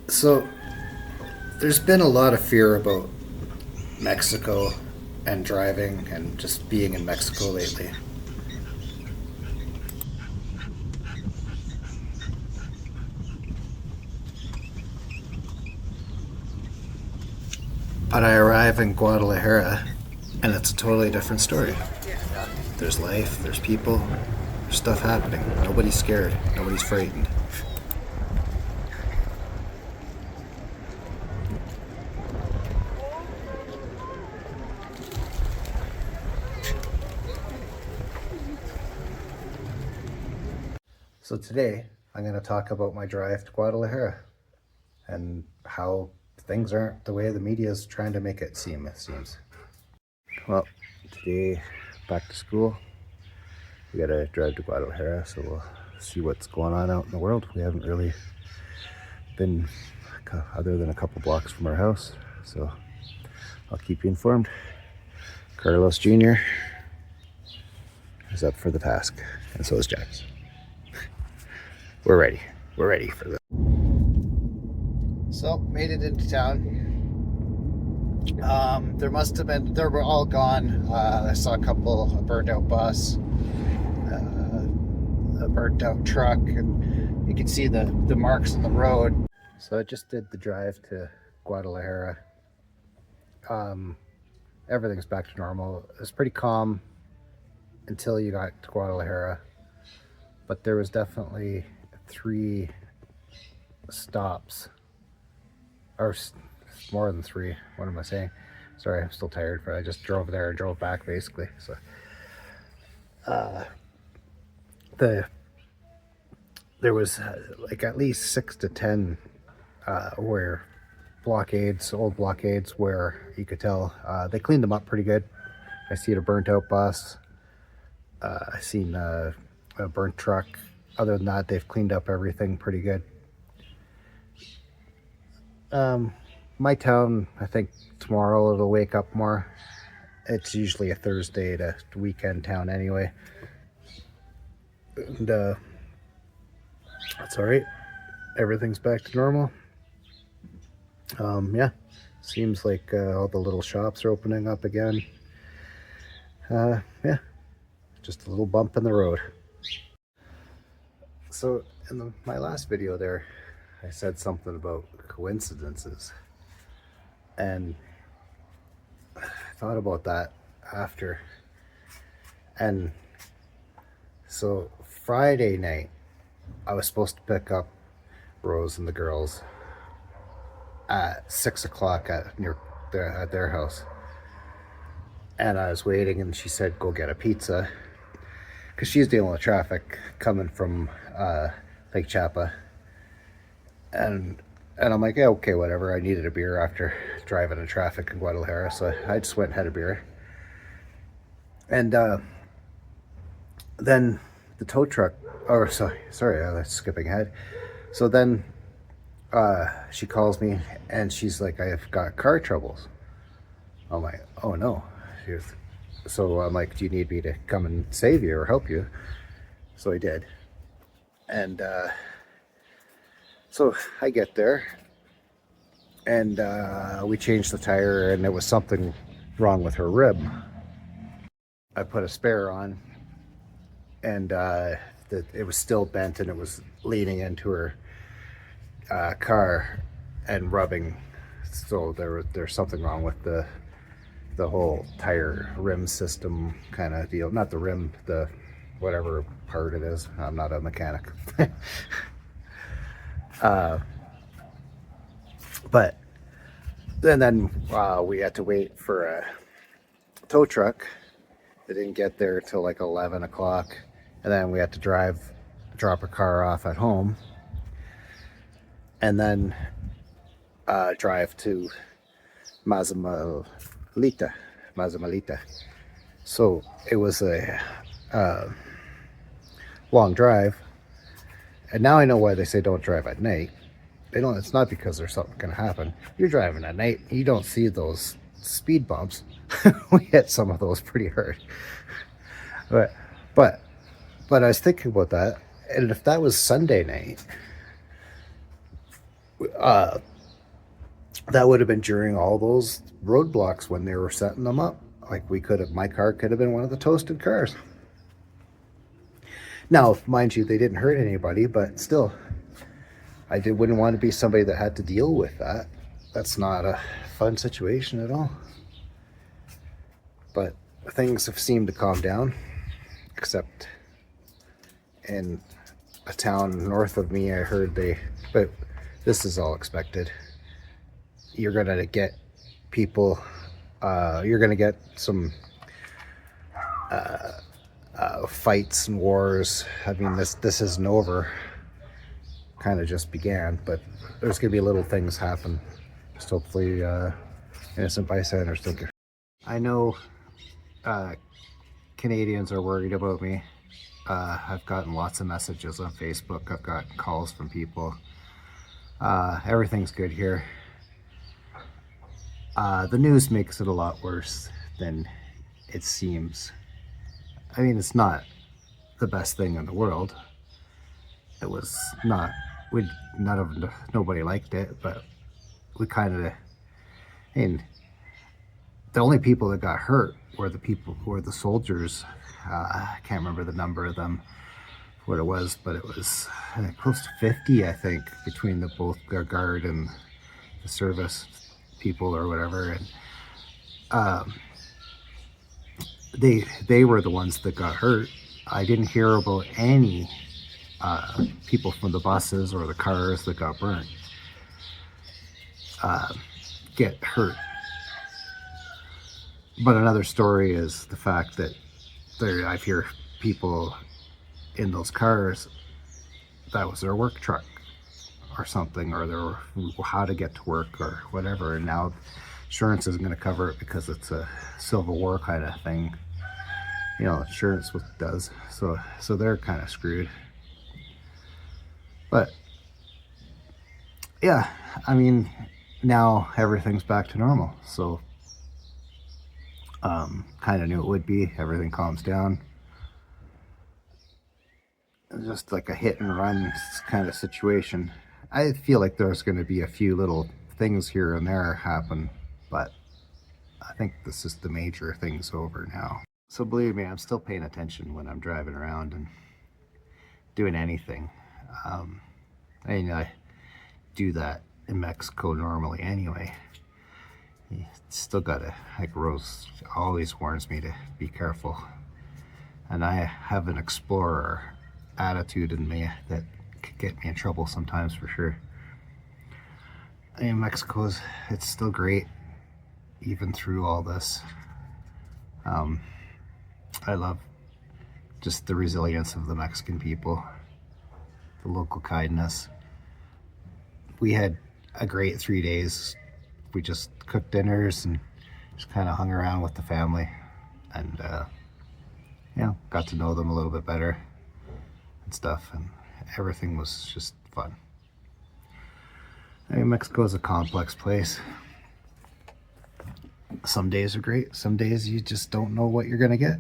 So there's been a lot of fear about Mexico and driving and just being in Mexico lately. But I arrive in Guadalajara and it's a totally different story. There's life, there's people, there's stuff happening. Nobody's scared, nobody's frightened. So today I'm going to talk about my drive to Guadalajara and how things aren't the way the media is trying to make it seem, it seems. Well, today, back to school, we gotta drive to Guadalajara, so we'll see what's going on out in the world. We haven't really been other than a couple blocks from our house, so I'll keep you informed. Carlos Jr. is up for the task, and so is Jax. We're ready. We're ready for this. So, made it into town. There must have been, they were all gone. I saw a couple, a burned out bus, a burnt out truck, and you can see the marks on the road. So I just did the drive to Guadalajara. Everything's back to normal. It was pretty calm until you got to Guadalajara, but there was definitely 3 stops, or more than 3. What am I saying? Sorry, I'm still tired, but I just drove there and drove back basically. So there was like at least 6 to 10 where blockades, old blockades, where you could tell they cleaned them up pretty good. I seen a burnt out bus. I seen a burnt truck. Other than that, they've cleaned up everything pretty good. My town, I think tomorrow it'll wake up more. It's usually a Thursday to weekend town anyway. And that's all right. Everything's back to normal. Yeah, seems like all the little shops are opening up again. Yeah, just a little bump in the road. So in my last video there, I said something about coincidences, and I thought about that after. And so Friday night, I was supposed to pick up Rose and the girls at 6 o'clock at their house, and I was waiting, and she said go get a pizza because she's dealing with traffic coming from Lake Chapa, and I'm like, yeah, okay, whatever. I needed a beer after driving in traffic in Guadalajara, so I just went and had a beer. And then the tow truck, or sorry, I was skipping ahead. So then she calls me and she's like, I've got car troubles. I'm like, oh no. So I'm like, do you need me to come and save you or help you? So I did. And so I get there and we changed the tire, and there was something wrong with her rib. I put a spare on, and it was still bent, and it was leaning into her car and rubbing. So there's something wrong with the whole tire rim system kind of deal. Not the rim, the whatever part it is. I'm not a mechanic. But then we had to wait for a tow truck. They didn't get there till like 11 o'clock. And then we had to drop a car off at home. And then drive to Mazamalita. So it was a long drive. And now I know why they say don't drive at night. It's not because there's something going to happen. You're driving at night, you don't see those speed bumps. We hit some of those pretty hard. But I was thinking about that, and if that was Sunday night, uh, that would have been during all those roadblocks when they were setting them up. Like my car could have been one of the toasted cars. Now, mind you, they didn't hurt anybody, but still, wouldn't want to be somebody that had to deal with that. That's not a fun situation at all. But things have seemed to calm down, except in a town north of me, I heard but this is all expected. You're gonna get people, you're gonna get some fights and wars. I mean, this isn't over. Kind of just began, but there's gonna be little things happen. Just hopefully, innocent bystanders think. I know Canadians are worried about me. I've gotten lots of messages on Facebook. I've gotten calls from people. Everything's good here. The news makes it a lot worse than it seems. I mean, it's not the best thing in the world. It was not. Nobody liked it, but we kind of. I mean, the only people that got hurt were the soldiers. I can't remember the number of them, what it was, but it was close to 50, I think, between both the guard and the service people or whatever. And they were the ones that got hurt. I didn't hear about any people from the buses or the cars that got burnt get hurt. But another story is the fact that I hear people in those cars, that was their work truck or something, or how to get to work or whatever, and now insurance isn't going to cover it because it's a Civil War kind of thing. You know, insurance does, so they're kind of screwed. But yeah, I mean, now everything's back to normal, so kind of knew it would be. Everything calms down. Just like a hit and run kind of situation. I feel like there's going to be a few little things here and there happen, but I think this is the major thing's over now. So believe me, I'm still paying attention when I'm driving around and doing anything. I mean, I do that in Mexico normally anyway. You still gotta, like Rose always warns me to be careful. And I have an explorer attitude in me that could get me in trouble sometimes, for sure. I mean, it's still great, even through all this. I love just the resilience of the Mexican people, the local kindness. We had a great 3 days. We just cooked dinners and just kind of hung around with the family, and got to know them a little bit better and stuff, and everything was just fun. I mean, Mexico is a complex place. Some days are great, some days you just don't know what you're gonna get.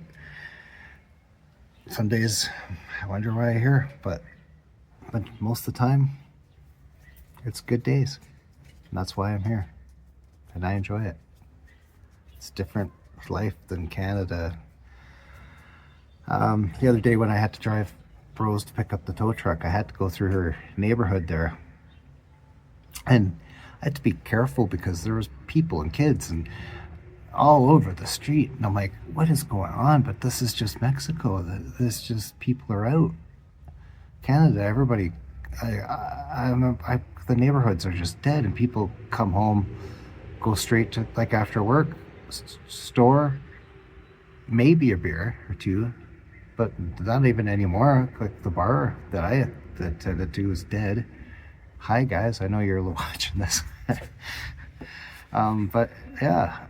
Some days I wonder why I'm here, but most of the time it's good days, and that's why I'm here, and I enjoy it. It's different life than Canada. The other day when I had to drive Rose to pick up the tow truck, I had to go through her neighborhood there, and I had to be careful because there was people and kids and all over the street, and I'm like, what is going on? But this is just Mexico. This just, people are out. Canada, everybody, the neighborhoods are just dead, and people come home, go straight to, like, after work, store, maybe a beer or two, but not even anymore. Like the bar that I attended to is dead. Hi guys, I know you're watching this. But yeah,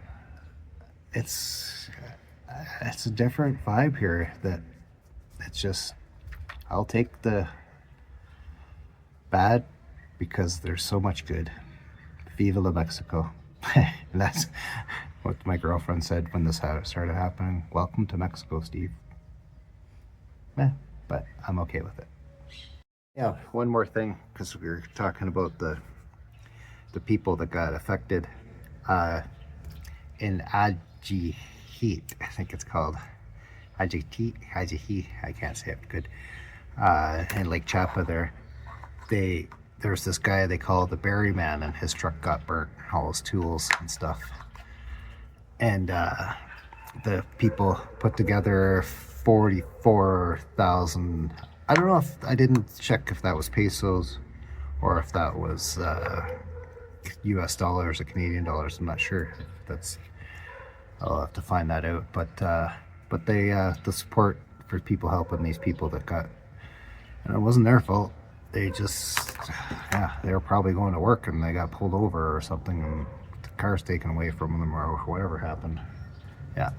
it's a different vibe here. That it's just, I'll take the bad because there's so much good. Viva la Mexico. And that's what my girlfriend said when this started happening. Welcome to Mexico, Steve. But I'm okay with it. Yeah, one more thing, because we were talking about the the people that got affected in Ajihit, I think it's called. Ajihit, I can't say it good. In Lake Chapa there, there's this guy they call the Berry Man, and his truck got burnt, all his tools and stuff. And the people put together 44,000. I don't know if I didn't check if that was pesos or if that was US dollars or Canadian dollars. I'm not sure. I'll have to find that out. But they the support for people helping these people that got, and it wasn't their fault. They just, yeah, they were probably going to work and they got pulled over or something, and the car's taken away from them or whatever happened. Yeah.